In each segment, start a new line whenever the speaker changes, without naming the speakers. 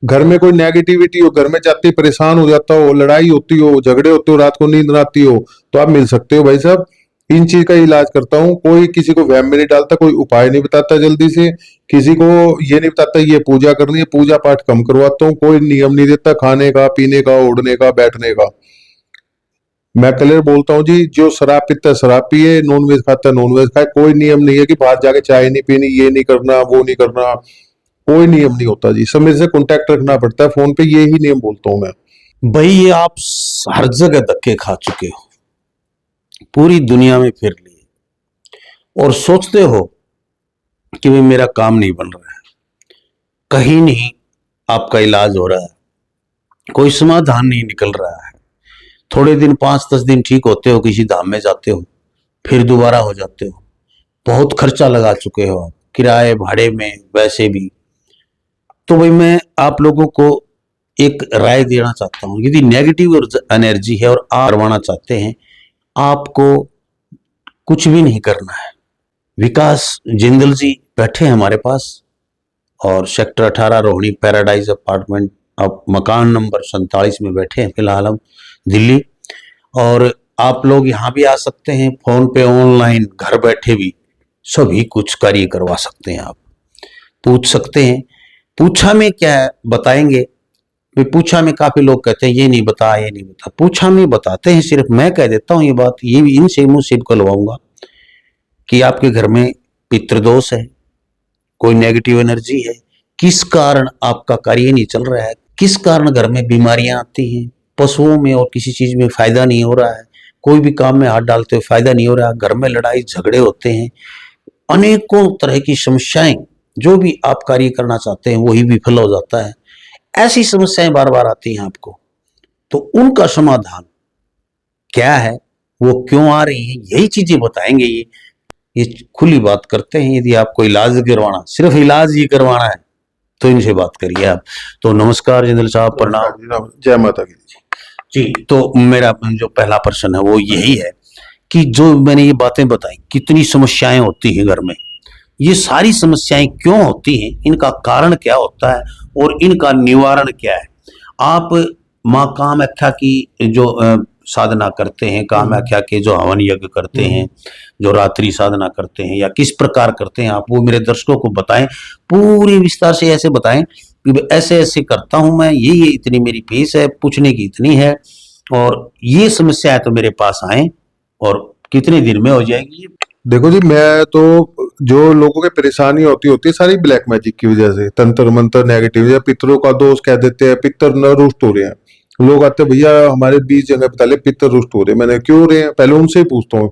घर में कोई नेगेटिविटी हो, घर में जाते ही परेशान हो जाता हो, लड़ाई होती हो, झगड़े होते हो, रात को नींद ना आती हो, तो आप मिल सकते हो भाई साहब। इन चीज का इलाज करता हूँ। कोई किसी को वहम में नहीं डालता, कोई उपाय नहीं बताता जल्दी से, किसी को ये नहीं बताता ये पूजा करनी है, पूजा पाठ कम करवाता हूँ, कोई नियम नहीं देता खाने का, पीने का, उड़ने का, बैठने का। मैं क्लियर बोलता हूँ जी, जो शराब पीता है शराब पिए, नॉन वेज खाता है नॉन वेज खाए, कोई नियम नहीं है कि बाहर जाके चाय नहीं पीनी, ये नहीं करना, वो नहीं करना, कोई नियम नहीं होता जी। सब मेरे से कांटेक्ट रखना पड़ता है फोन पे, ये ही नियम बोलता हूँ मैं।
भाई ये आप हर जगह धक्के खा चुके हो, पूरी दुनिया में फिर लिए और सोचते हो कि भाई मेरा काम नहीं बन रहा है, कहीं नहीं आपका इलाज हो रहा है, कोई समाधान नहीं निकल रहा है। थोड़े दिन 5-10 दिन ठीक होते हो, किसी धाम में जाते हो, फिर दोबारा हो जाते हो। बहुत खर्चा लगा चुके हो आप, किराए भाड़े में, वैसे भी। तो भाई मैं आप लोगों को एक राय देना चाहता हूं, यदि नेगेटिव एनर्जी है और आप करवाना चाहते हैं, आपको कुछ भी नहीं करना है। विकास जिंदल जी बैठे हैं हमारे पास, और सेक्टर 18 रोहिणी पैराडाइज अपार्टमेंट, अब मकान नंबर 47 में बैठे हैं फिलहाल हम, दिल्ली। और आप लोग यहाँ भी आ सकते हैं, फोन पे ऑनलाइन घर बैठे भी सभी कुछ कार्य करवा सकते हैं। आप पूछ सकते हैं। पूछा में क्या बताएंगे, पूछा में काफी लोग कहते हैं ये नहीं बता, ये नहीं बता। पूछा में बताते हैं, सिर्फ मैं कह देता हूँ ये बात, ये भी इनसे मुंह से करवाऊंगा कि आपके घर में पितृदोष है, कोई नेगेटिव एनर्जी है, किस कारण आपका कार्य नहीं चल रहा है, किस कारण घर में बीमारियां आती हैं, पशुओं में और किसी चीज में फायदा नहीं हो रहा है, कोई भी काम में हाथ डालते हुए फायदा नहीं हो रहा, घर में लड़ाई झगड़े होते हैं, अनेकों तरह की समस्याएं, जो भी आप कार्य करना चाहते हैं वही विफल हो जाता है। ऐसी समस्याएं बार बार आती हैं आपको, तो उनका समाधान क्या है, वो क्यों आ रही हैं, यही चीजें बताएंगे। ये खुली बात करते हैं। यदि आपको इलाज करवाना, सिर्फ इलाज ही करवाना है, तो इनसे बात करिए आप। तो नमस्कार जिंदल साहब, प्रणाम।
जय माता की
जी। तो मेरा जो पहला प्रश्न है वो यही है कि जो मैंने ये बातें बताई, कितनी समस्याएं होती हैं घर में, ये सारी समस्याएं क्यों होती हैं, इनका कारण क्या होता है और इनका निवारण क्या है। आप माँ कामाख्या की जो साधना करते हैं, कामाख्या के जो हवन यज्ञ करते हैं, जो रात्रि साधना करते हैं, या किस प्रकार करते हैं, आप वो मेरे दर्शकों को बताएं, पूरी विस्तार से ऐसे बताएं कि ऐसे ऐसे करता हूं मैं, ये इतनी मेरी फीस है, पूछने की इतनी है, और ये समस्या है तो मेरे पास आए, और कितने दिन में हो जाएगी।
देखो जी, मैं तो जो लोगों की परेशानी होती है सारी ब्लैक मैजिक की वजह से, तंत्र मंत्र नेगेटिव, या पितरों का दोष कह देते हैं, पितर न रुष्ट हो रहे हैं। लोग आते हैं भैया हमारे 20 जगह बता ले पितर रुष्ट हो रहे हैं। मैंने क्यों हो रहे हैं, पहले उनसे ही पूछता हूँ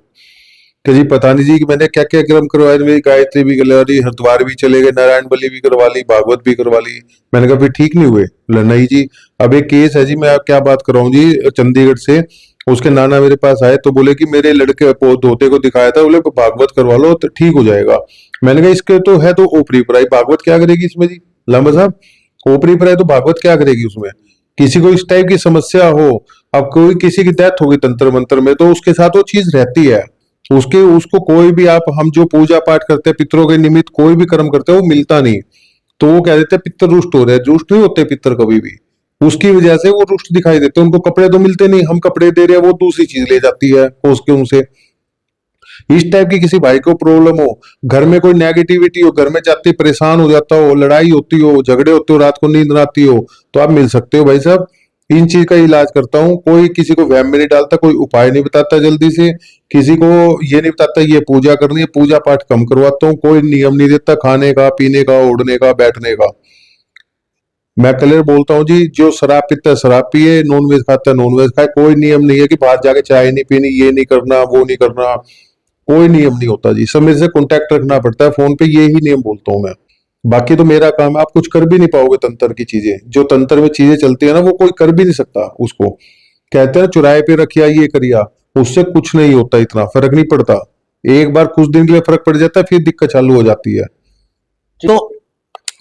कि जी पता नहीं जी कि मैंने क्या क्या क्रम करवाए, मेरी गायत्री भी करवा ली, हरिद्वार भी चले गए, नारायण बलि भी करवा ली, भागवत भी करवा ली। मैंने कहा फिर ठीक नहीं हुए। नहीं जी, अब एक केस है जी, मैं आप क्या बात कर रहा हूँ जी, चंडीगढ़ से उसके नाना मेरे पास आए तो बोले कि मेरे लड़के धोते को दिखाया था, बोले भागवत करवा लो तो ठीक हो जाएगा। मैंने कहा इसके तो है तो ओपरी पराई, भागवत क्या करेगी इसमें जी लामा साहब, ओपरी पराई तो भागवत क्या करेगी उसमें। किसी को इस टाइप की समस्या हो, अब कोई किसी की डेथ होगी तंत्र मंत्र में, तो उसके साथ वो चीज रहती है, उसके उसको कोई भी आप, हम जो पूजा पाठ करते हैं पितरों के निमित्त कोई भी कर्म करते हैं वो मिलता नहीं, तो वो कह देते हैं पितर रुष्ट हो रहे हैं। रुष्ट नहीं होते पितर कभी भी, उसकी वजह से वो रुष्ट दिखाई देते हैं। उनको कपड़े तो मिलते नहीं, हम कपड़े दे रहे हैं वो दूसरी चीज ले जाती है उसके उनसे। इस टाइप की किसी भाई को प्रॉब्लम हो, घर में कोई नेगेटिविटी हो, घर में जाते परेशान हो जाता हो, लड़ाई होती हो, झगड़े होते हो, रात को नींद ना आती हो, तो आप मिल सकते हो भाई साहब। इन चीज का इलाज करता हूँ। कोई किसी को वहम में नहीं डालता, कोई उपाय नहीं बताता जल्दी से, किसी को ये नहीं बताता ये पूजा करनी है, पूजा पाठ कम करवाता हूँ, कोई नियम नहीं देता खाने का, पीने का, उड़ने का, बैठने का। मैं क्लियर बोलता हूँ जी, जो शराब पीता है शराब पिए, नॉन वेज खाता है नॉन वेज खाए, कोई नियम नहीं है कि बाहर जाके चाय नहीं पीनी, ये नहीं करना, वो नहीं करना, कोई नियम नहीं होता जी। सब मेरे से कांटेक्ट रखना पड़ता है फोन पे, ये ही नियम बोलता हूँ मैं। बाकी तो मेरा काम है, आप कुछ कर भी नहीं पाओगे तंत्र की चीजें, जो तंत्र में चीजें चलती है ना वो कोई कर भी नहीं सकता। उसको कहते हैं चुराए पे रखिया ये करिया, उससे कुछ नहीं होता, इतना फर्क नहीं पड़ता। एक बार कुछ दिन के लिए फर्क पड़ जाता है, फिर दिक्कत चालू हो जाती है।
तो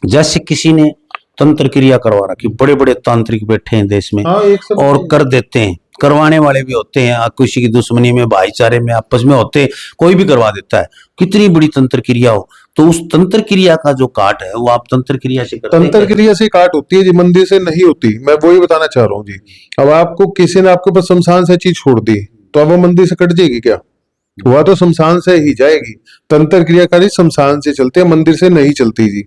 जैसे किसी ने तंत्र क्रिया करवा रखी, बड़े बड़े तांत्रिक बैठे हैं देश में,
हाँ, एक सब
और कर देते हैं, करवाने वाले भी होते हैं, किसी की दुश्मनी में, भाईचारे में, आपस में होते, कोई भी करवा देता है, कितनी बड़ी तंत्र क्रिया हो, तो उस तंत्र क्रिया का जो काट है वो आप तंत्र क्रिया से करते हैं
तंत्र
क्या?
क्रिया से काट होती है जी, मंदिर से नहीं होती। मैं वही बताना चाह रहा हूँ जी। अब आपको किसी ने आपके ऊपर शमशान से चीज छोड़ दी तो अब वो मंदिर से कट जाएगी क्या? वह तो शमशान से ही जाएगी। तंत्र क्रियाकारी शमशान से चलते हैं, मंदिर से नहीं चलती जी।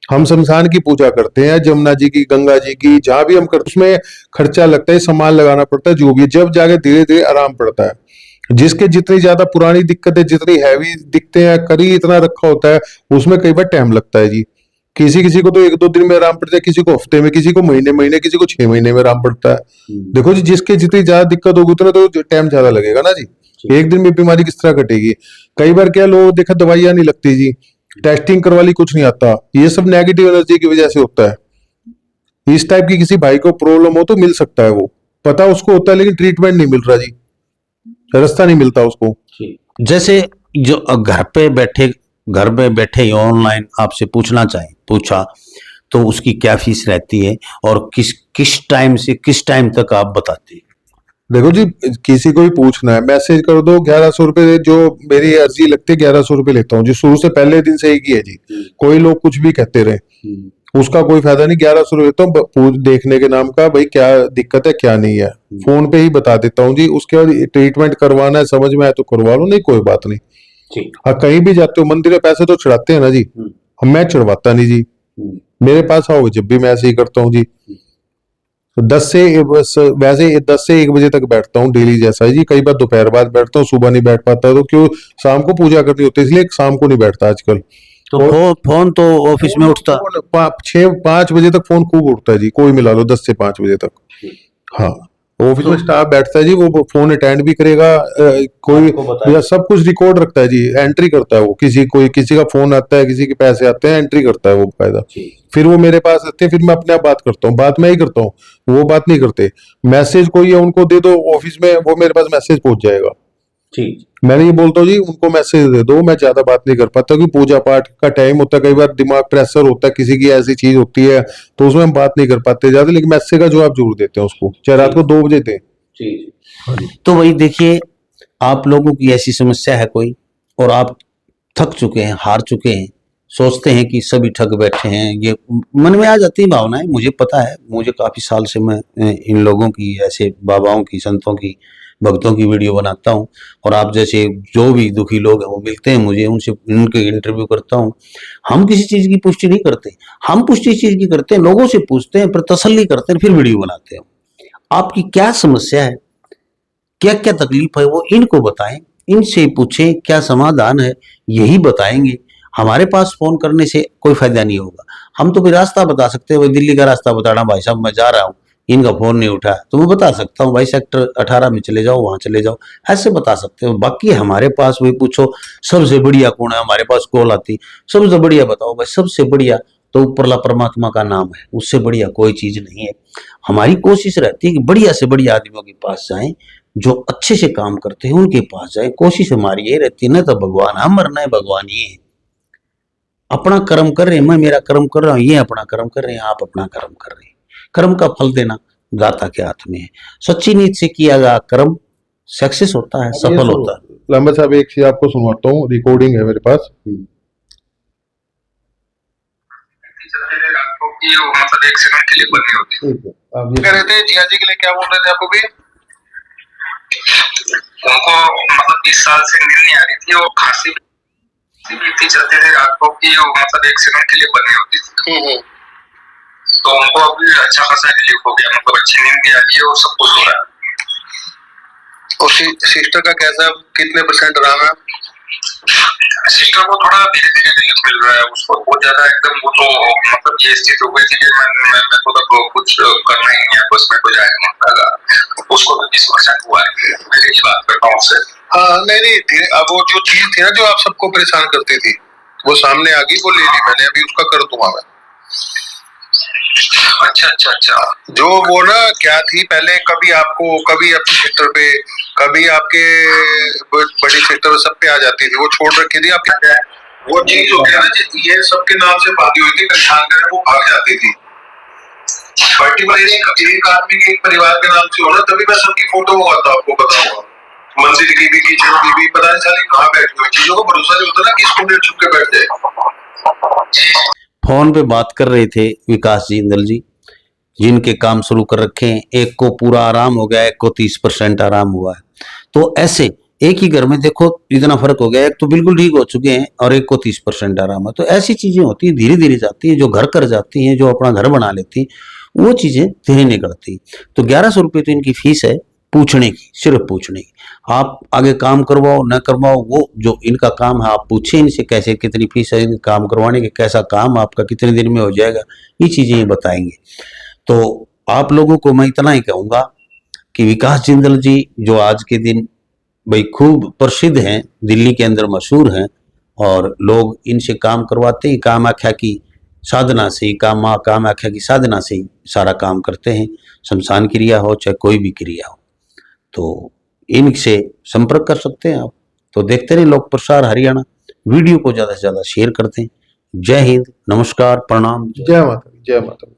हम शमशान की पूजा करते हैं, जमुना जी की, गंगा जी की, जहां भी हम करते हैं उसमें खर्चा लगता है, सामान लगाना पड़ता है, जो भी है, जब जाके धीरे धीरे आराम पड़ता है। जिसके जितनी ज्यादा पुरानी दिक्कत है, जितनी हैवी दिखते हैं, करी इतना रखा होता है, उसमें कई बार टाइम लगता है जी। किसी किसी को तो 1-2 दिन में आराम पड़ता है, किसी को हफ्ते में, किसी को महीने महीने, किसी को 6 महीने में आराम पड़ता है। देखो जी, जिसके जितनी ज्यादा दिक्कत होगी उतना तो टाइम ज्यादा लगेगा ना जी। एक दिन में बीमारी किस तरह कटेगी? कई बार क्या लोग देखा दवाइयां नहीं लगती जी, टेस्टिंग करवा ली कुछ नहीं आता, ये सब नेगेटिव एनर्जी की वजह से होता है। इस टाइप की किसी भाई को प्रॉब्लम हो तो मिल सकता है, वो पता उसको होता है लेकिन ट्रीटमेंट नहीं मिल रहा जी, रास्ता नहीं मिलता उसको।
जैसे जो घर पे बैठे ऑनलाइन आपसे पूछना चाहे पूछा तो उसकी क्या फीस रहती है और किस किस टाइम से किस टाइम तक आप बताते हैं?
देखो जी, किसी को भी पूछना है मैसेज कर दो, 1100 रुपए जो मेरी अर्जी लगती है 1100 रुपए लेता हूँ जी, शुरू से पहले दिन से ही की है जी। कोई लोग कुछ भी कहते रहे, उसका कोई फायदा नहीं। 1100 लेता हूँ देखने के नाम का, भाई क्या दिक्कत है क्या नहीं है, फोन पे ही बता देता हूँ जी। उसके बाद ट्रीटमेंट करवाना है, समझ में आए तो करवा लो, नहीं कोई बात नहीं। हाँ, कहीं भी जाते हो मंदिर में पैसे तो चढ़ाते हैं ना जी, मैं चढ़वाता नहीं जी। मेरे पास आओगे जब भी मैं ऐसे ही करता हूँ जी। 10 से वैसे 10 से 1 बजे तक बैठता हूँ डेली जैसा है जी। कई बार दोपहर बाद बैठता हूँ, सुबह नहीं बैठ पाता तो क्यों, शाम को पूजा करनी होती है, इसलिए शाम को नहीं बैठता आजकल।
तो
और
फोन तो ऑफिस में उठता?
6-5 बजे तक फोन खूब उठता है जी, कोई मिला लो 10 से 5 बजे तक। हाँ, ऑफिस में स्टाफ बैठता है जी, वो फोन अटेंड भी करेगा, कोई या सब कुछ रिकॉर्ड रखता है जी, एंट्री करता है वो। किसी का फोन आता है, किसी के पैसे आते हैं, एंट्री करता है वो बकायदा। फिर वो मेरे पास आते हैं, फिर मैं अपने आप बात करता हूँ, बात मैं ही करता हूँ, वो बात नहीं करते। मैसेज कोई है उनको दे दो ऑफिस में, वो मेरे पास मैसेज पहुंच जाएगा। मैंने ये बोलता हूँ जी, उनको मैसेज दे दो, मैं ज्यादा बात नहीं कर पाता क्योंकि पूजा पाठ का टाइम होता है, कई बार दिमाग प्रेशर होता है, किसी की ऐसी चीज होती है तो उसमें हम बात नहीं कर पाते ज्यादा, लेकिन मैसेज का जवाब जरूर देते हैं उसको, चाहे रात को 2 बजे दें।
तो वही देखिए, आप लोगों की ऐसी समस्या है कोई और आप थक चुके हैं, हार चुके हैं, सोचते हैं कि सभी ठग बैठे हैं, ये मन में आ जाती है भावनाएं। मुझे पता है, मुझे काफी साल से मैं इन लोगों की, ऐसे बाबाओं की, संतों की, भक्तों की वीडियो बनाता हूँ और आप जैसे जो भी दुखी लोग हैं वो मिलते हैं मुझे, उनसे उनके इंटरव्यू करता हूँ। हम किसी चीज की पुष्टि नहीं करते, हम पुष्टि इस चीज की करते हैं, लोगों से पूछते हैं, फिर तसल्ली करते हैं, फिर वीडियो बनाते हैं। आपकी क्या समस्या है, क्या क्या तकलीफ है, वो इनको बताएं, इनसे पूछें क्या समाधान है, यही बताएंगे। हमारे पास फोन करने से कोई फायदा नहीं होगा। हम तो भी रास्ता बता सकते हैं, भाई दिल्ली का रास्ता बताना, भाई साहब मैं जा रहा हूँ, इनका फोन नहीं उठा तो मैं बता सकता हूँ भाई सेक्टर 18 में चले जाओ, वहां चले जाओ, ऐसे बता सकते हो। बाकी हमारे पास वही पूछो सबसे बढ़िया कौन है, हमारे पास कॉल आती सबसे बढ़िया बताओ, भाई सबसे बढ़िया तो ऊपरला परमात्मा का नाम है, उससे बढ़िया कोई चीज नहीं है। हमारी कोशिश रहती है कि बढ़िया से बढ़िया आदमियों के पास जाएं, जो अच्छे से काम करते हैं उनके पास जाए। कोशिश हमारी ये रहती है ना, तो भगवान हम मरना है, भगवान ये है। अपना कर्म कर रहे हैं, मैं मेरा कर्म कर रहा हूँ, ये अपना कर्म कर रहे हैं, आप अपना कर्म कर रहे हैं। कर्म का फल देना दाता के हाथ में है। सच्ची नीयत से किया गया कर्म सक्सेस होता है, सफल होता है।
लांबा साहब एक चीज आपको सुनवाता हूँ, रिकॉर्डिंग है मेरे पास।
मतलब 1 सेकंड के लिए बंद नहीं होती।
आप ये
कह रहे थे जिया जी के लिए, क्या बोल रहे थे आपको भी? उनको मतलब 20 साल से नींद नहीं आ रही थी और खांसी भी इतनी चलते थे रात को कि मतलब 1 सेकंड के लिए बंद नहीं होती थी। तो उनको अभी अच्छा खासा रिलीफ हो गया, मतलब अच्छी नींद भी आ रही है और सब कुछ हो रहा है।
और सिस्टर का कैसा, कितने % आराम है?
सिस्टर को थोड़ा धीरे धीरे रिलीफ मिल रहा है, उसको बहुत ज्यादा एकदम वो तो मतलब ये स्थिति हो गई थी कि मैं को तो कुछ करना ही नहीं है, बस मैं को जाएगा। उसको तो 20% हुआ है, मैं यही बात करता हूँ उससे।
हाँ, नहीं, अब वो जो चीज थी ना जो आप सबको परेशान करती थी, वो सामने आ गई, वो ले ली मैंने, अभी उसका कर दूंगा मैं।
अच्छा।
जो वो ना क्या थी पहले, कभी आपको, कभी अपनी सिस्टर पे, कभी आपके बड़ी सिस्टर, सब पे आ जाती थी, वो छोड़ रखी थी आपके। वो चीज हो गया ना, ये सबके नाम से भागी हुई थी, परेशान करे वो भाग जाती थी। पर्टिकुलर एक आदमी के, एक परिवार के नाम से हो ना, तभी मैं सबकी फोटो मंगाता हूँ, आपको बताऊंगा। मंदिर की भी, किचन की भी, पता नहीं साली कहाँ बैठी हुई। चीजों का भरोसा नहीं होता ना कि इसको मिनट छुप के बैठ जाए।
फोन पे बात कर रहे थे विकास जिंदल जी, जिनके काम शुरू कर रखे हैं। एक को पूरा आराम हो गया, एक को 30% आराम हुआ है। तो ऐसे एक ही घर में देखो इतना फर्क हो गया, एक तो बिल्कुल ठीक हो चुके हैं और एक को 30% आराम है। तो ऐसी चीजें होती है, धीरे धीरे जाती है। जो घर कर जाती हैं, जो अपना घर बना लेती हैं, वो चीजें धीरे निकलती। तो 1100 रुपये तो इनकी फीस है पूछने की, सिर्फ पूछने की। आप आगे काम करवाओ न करवाओ, वो जो इनका काम है, आप पूछे इनसे कैसे कितनी फीस है काम करवाने की, कैसा काम आपका कितने दिन में हो जाएगा, ये चीजें ये बताएंगे। तो आप लोगों को मैं इतना ही कहूंगा कि विकास जिंदल जी जो आज के दिन भाई खूब प्रसिद्ध हैं, दिल्ली के अंदर मशहूर हैं, और लोग इनसे काम करवाते ही कामाख्या की साधना से ही, कामाख्या की साधना से ही सारा काम करते हैं। शमशान क्रिया हो चाहे कोई भी क्रिया हो, तो इनसे संपर्क कर सकते हैं आप। तो देखते रहे लोक प्रसार हरियाणा, वीडियो को ज़्यादा से ज़्यादा शेयर करते हैं। जय हिंद, नमस्कार, प्रणाम।
जय माता दी, जय माता दी।